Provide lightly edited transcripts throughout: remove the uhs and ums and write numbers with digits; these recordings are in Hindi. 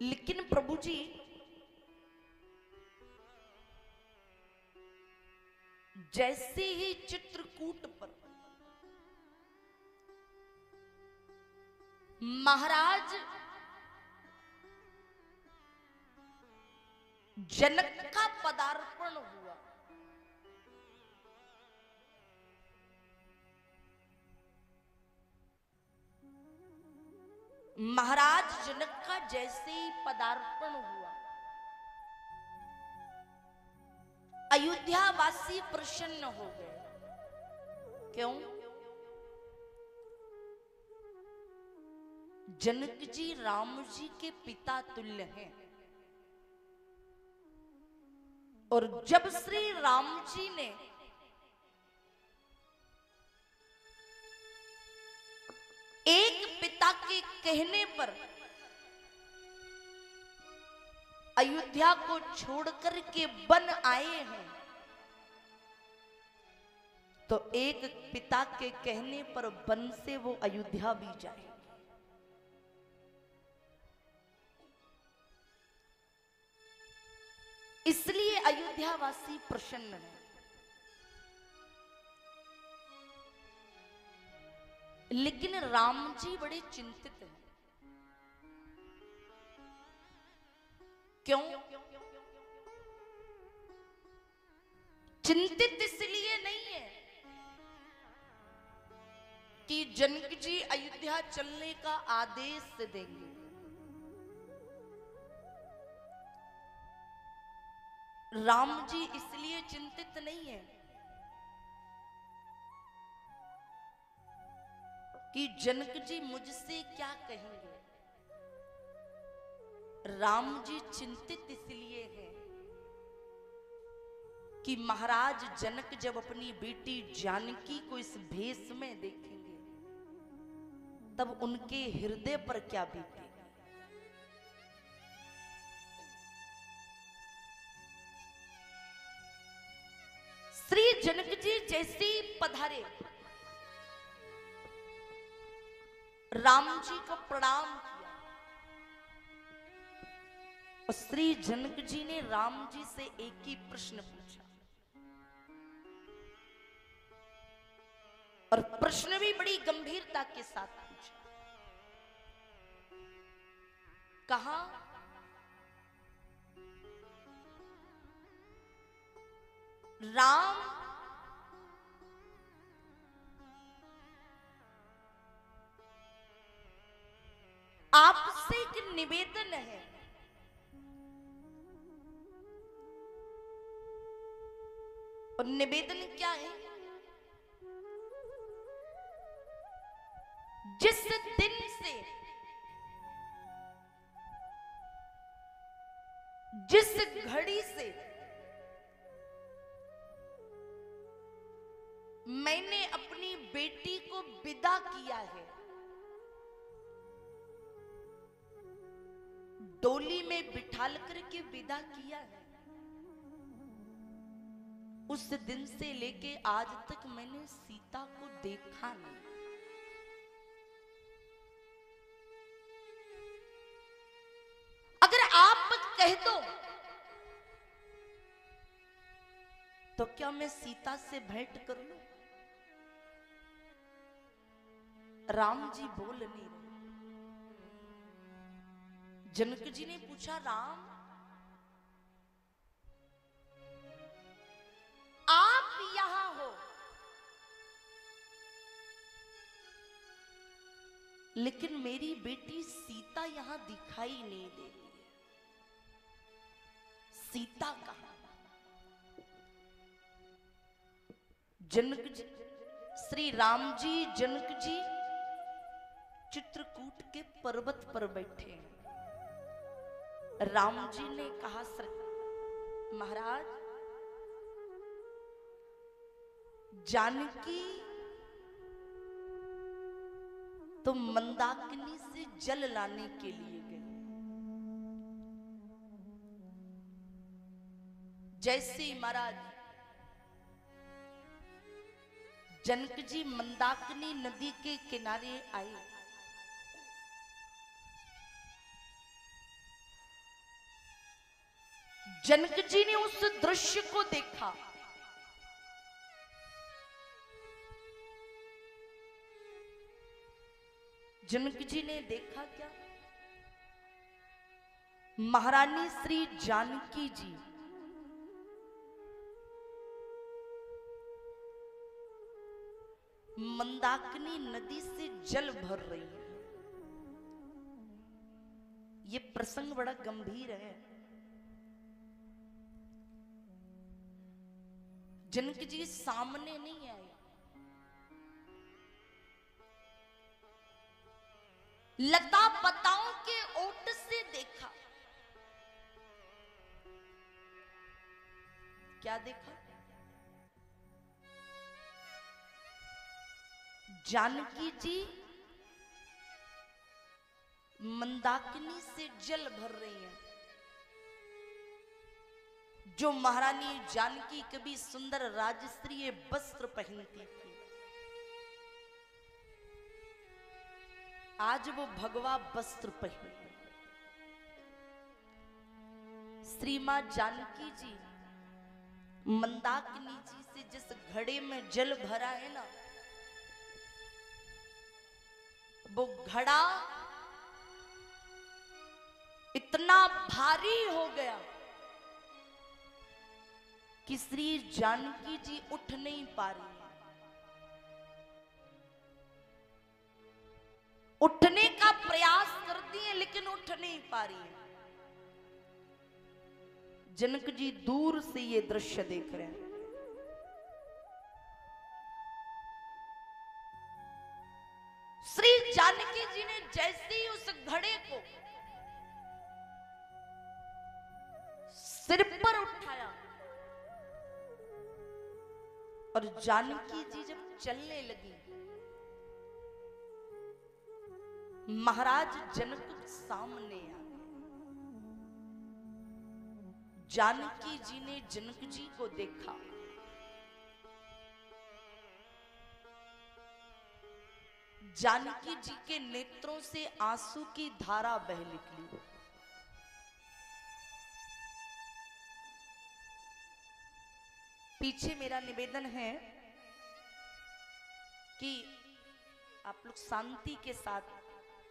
लेकिन प्रभु जी जैसे ही चित्रकूट पर महाराज जनक का पदार्पण हुआ, महाराज जनक का जैसे ही पदार्पण हुआ, अयोध्या वासी प्रसन्न हो गए। क्यों? जनक जी राम जी के पिता तुल्य हैं, और जब श्री राम जी ने एक पिता के कहने पर अयोध्या को छोड़कर के वन आए हैं, तो एक पिता के कहने पर वन से वो अयोध्या भी जाए। इसलिए अयोध्या वासी प्रसन्न है। लेकिन राम जी बड़े चिंतित हैं। क्यों? चिंतित इसलिए नहीं है कि जनक जी अयोध्या चलने का आदेश देंगे। राम जी इसलिए चिंतित नहीं है कि जनक जी मुझसे क्या कहेंगे। राम जी चिंतित इसलिए है कि महाराज जनक जब अपनी बेटी जानकी को इस भेष में देखेंगे तब उनके हृदय पर क्या बीतेगी। श्री जनक जी जैसे ही पधारे, राम जी को प्रणाम किया, और श्री जनक जी ने राम जी से एक ही प्रश्न पूछा, और प्रश्न भी बड़ी गंभीरता के साथ पूछा। कहा, राम आपसे एक निवेदन है। और निवेदन क्या है? जिस दिन से, जिस घड़ी से मैंने अपनी बेटी को विदा किया है, डोली में बिठाल करके विदा किया है, उस दिन से लेके आज तक मैंने सीता को देखा नहीं। अगर आप कह दो तो क्या मैं सीता से भेंट कर लूं? राम जी बोल नहीं रहे। जनक जी ने पूछा, राम आप यहां हो, लेकिन मेरी बेटी सीता यहां दिखाई नहीं दे रही है। सीता कहां? जनक जी, श्री राम जी, जनक जी चित्रकूट के पर्वत पर बैठे हैं। राम जी ने कहा, महाराज जानकी तो मंदाकिनी से जल लाने के लिए गई। जैसे ही महाराज जनक जी मंदाकिनी नदी के किनारे आए, जनक जी ने उस दृश्य को देखा। जनक जी ने देखा क्या? महारानी श्री जानकी जी मंदाकिनी नदी से जल भर रही है। ये प्रसंग बड़ा गंभीर है। जनक जी सामने नहीं आए, लता पताओं के ओट से देखा। क्या देखा? जानकी जी मंदाकिनी से जल भर रही हैं। जो महारानी जानकी कभी सुंदर राजस्त्रीय वस्त्र पहनती थी, आज वो भगवा वस्त्र पहने। श्री मां जानकी जी मंदाकिनी जी से जिस घड़े में जल भरा है ना, वो घड़ा इतना भारी हो गया कि श्री जानकी जी उठ नहीं पा रही है। उठने का प्रयास करती है लेकिन उठ नहीं पा रही है। जनक जी दूर से ये दृश्य देख रहे हैं। श्री जानकी जी ने जैसे ही उस घड़े को सिर पर उठाया और जानकी जी जब चलने लगी, महाराज जनक सामने आ गए। जानकी जी ने जनक जी को देखा। जानकी जी के नेत्रों से आंसू की धारा बह निकली। पीछे मेरा निवेदन है कि आप लोग शांति के साथ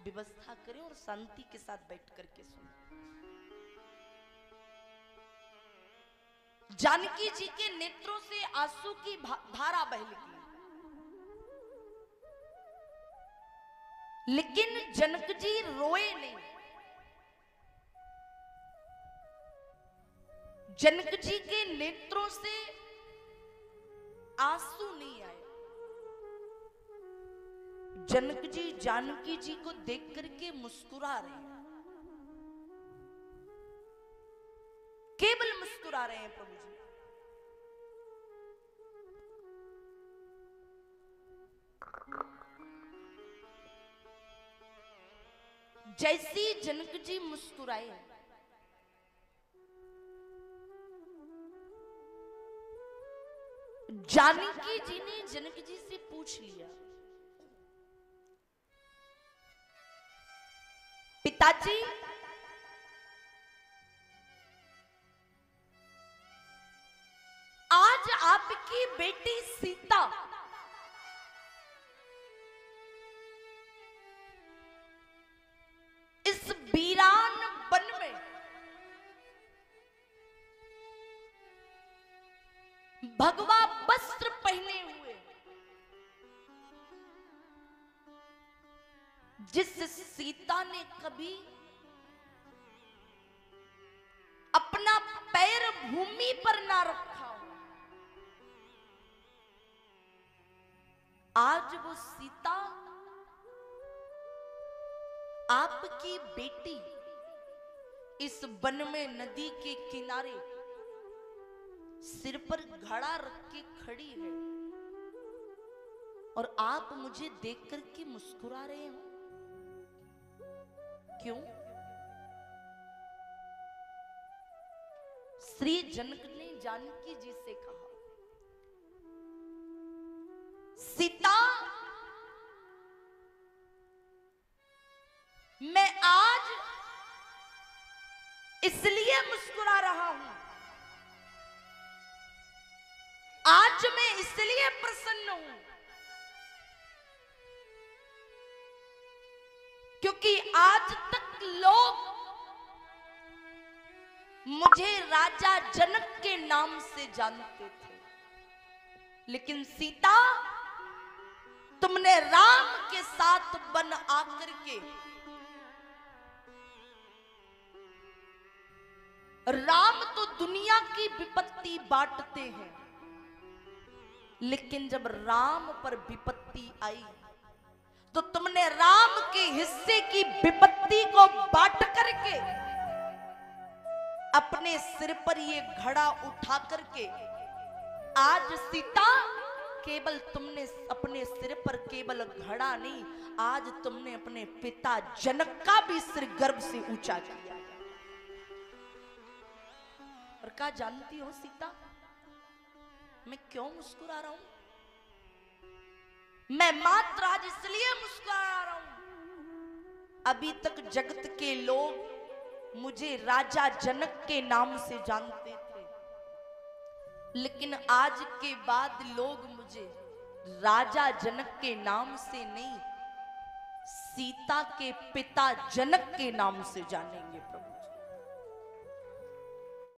व्यवस्था करें और शांति के साथ बैठ करके सुनें। जानकी जी के नेत्रों से आंसू की धारा बह निकली, लेकिन जनक जी रोए नहीं। जनक जी के नेत्रों से आंसू नहीं आए। जनक जी जानकी जी को देख करके मुस्कुरा रहे हैं, केवल मुस्कुरा रहे हैं प्रभु जी। जैसी जनक जी मुस्कुराए, जानकी जी ने जनक जी से पूछ लिया, पिताजी आज आपकी बेटी सीता इस वीरान वन में भगवा वस्त्र पहने हुए, जिस सीता ने कभी अपना पैर भूमि पर ना रखा हो, आज वो सीता आपकी बेटी इस वन में नदी के किनारे सिर पर घड़ा रख के खड़ी है और आप मुझे देख करके मुस्कुरा रहे हो, क्यों? श्री जनक ने जानकी जी से कहा, सीता मैं आज इसलिए मुस्कुरा रहा हूं क्योंकि आज तक लोग मुझे राजा जनक के नाम से जानते थे, लेकिन सीता, तुमने राम के साथ वन आकर के राम तो दुनिया की विपत्ति बांटते हैं, लेकिन जब राम पर विपत्ति आई तो तुमने राम के हिस्से की विपत्ति को बांट करके अपने सिर पर ये घड़ा उठा करके आज सीता, केवल तुमने अपने सिर पर केवल घड़ा नहीं, आज तुमने अपने पिता जनक का भी सिर गर्व से ऊंचा किया। और क्या जानती हो सीता, मैं क्यों मुस्कुरा रहा हूं? मैं मात्र आज इसलिए मुस्कुरा रहा हूं, अभी तक जगत के लोग मुझे राजा जनक के नाम से जानते थे, लेकिन आज के बाद लोग मुझे राजा जनक के नाम से नहीं, सीता के पिता जनक के नाम से जानेंगे प्रभु।